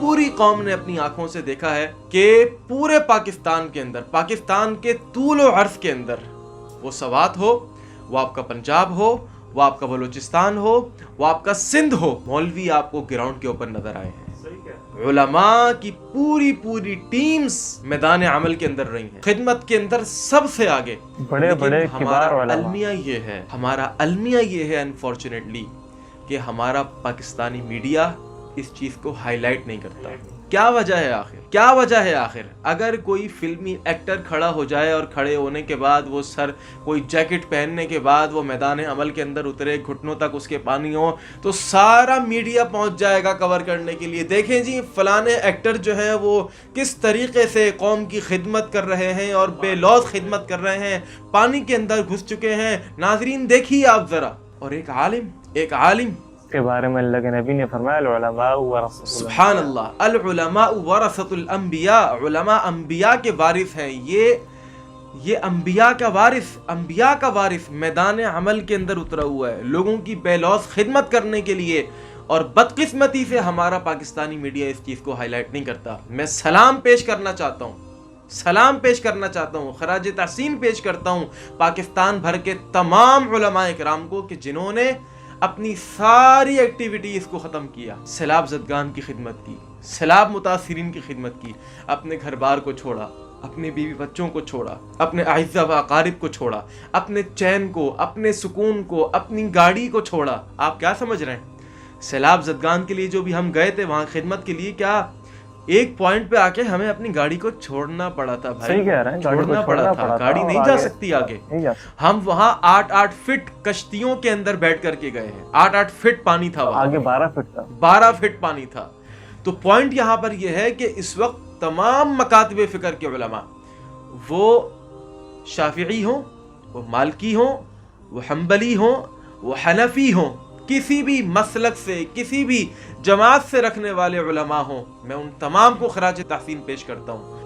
پوری قوم نے اپنی آنکھوں سے دیکھا ہے کہ پورے پاکستان کے اندر، پاکستان کے طول و عرض کے اندر، وہ سوات ہو، وہ آپ کا پنجاب ہو، وہ آپ کا بلوچستان ہو، وہ آپ کا سندھ ہو، مولوی آپ کو گراؤنڈ کے اوپر نظر آئے ہیں۔ علماء کی پوری ٹیمز میدان عمل کے اندر رہی ہیں، خدمت کے اندر سب سے آگے۔ بڑے بڑے کبار علماء۔ ہمارا المیہ یہ ہے انفارچونیٹلی کہ ہمارا پاکستانی میڈیا اس چیز کو ہائی لائٹ نہیں کرتا۔ کیا وجہ ہے آخر؟ اگر کوئی فلمی ایکٹر کھڑا ہو جائے اور کھڑے ہونے کے بعد وہ کوئی جیکٹ پہننے کے بعد وہ میدان عمل کے اندر اترے، گھٹنوں تک اس کے پانی ہو، تو سارا میڈیا پہنچ جائے گا کور کرنے کے لیے۔ دیکھیں جی فلانے ایکٹر جو ہیں وہ کس طریقے سے قوم کی خدمت کر رہے ہیں اور بے لوث خدمت کر رہے ہیں، پانی کے اندر گھس چکے ہیں۔ ناظرین دیکھیے آپ ذرا، اور ایک عالم کے بارے میں اللہ کے نبی نے فرمایا العلماء ورثۃ سبحان اللہ، العلماء ورثۃ الانبیاء، علماء انبیاء کے وارث ہیں۔ یہ انبیاء کا وارث میدان عمل کے اندر اترا ہوا ہے لوگوں کی بے لوث خدمت کرنے کے لیے، اور بدقسمتی سے ہمارا پاکستانی میڈیا اس چیز کو ہائی لائٹ نہیں کرتا۔ میں سلام پیش کرنا چاہتا ہوں، خراج تحسین پیش کرتا ہوں پاکستان بھر کے تمام علماء کرام کو کہ جنہوں نے اپنی ساری ایکٹیویٹیز کو ختم کیا، سیلاب زدگان کی خدمت کی، سیلاب متاثرین کی خدمت کی، اپنے گھر بار کو چھوڑا، اپنے بیوی بچوں کو چھوڑا، اپنے اعزہ و اقارب کو چھوڑا، اپنے چین کو، اپنے سکون کو، اپنی گاڑی کو چھوڑا۔ آپ کیا سمجھ رہے ہیں؟ سیلاب زدگان کے لیے جو بھی ہم گئے تھے وہاں خدمت کے لیے، کیا ایک پوائنٹ پہ آ کے ہمیں اپنی گاڑی کو چھوڑنا پڑا تھا بھائی، صحیح کہہ رہے ہیں، چھوڑنا پڑا تھا، گاڑی نہیں جا سکتی آگے۔ ہم وہاں 8 فٹ کشتیوں کے اندر بیٹھ کر کے گئے ہیں، 8 فٹ پانی تھا وہاں، آگے 12 فٹ تھا، 12 فٹ پانی تھا۔ تو پوائنٹ یہاں پر یہ ہے کہ اس وقت تمام مکاتب فکر کے علماء، وہ شافعی ہوں، وہ مالکی ہوں، وہ حنبلی ہوں، وہ حنفی ہوں، کسی بھی مسلک سے، کسی بھی جماعت سے رکھنے والے علماء ہوں، میں ان تمام کو خراج تحسین پیش کرتا ہوں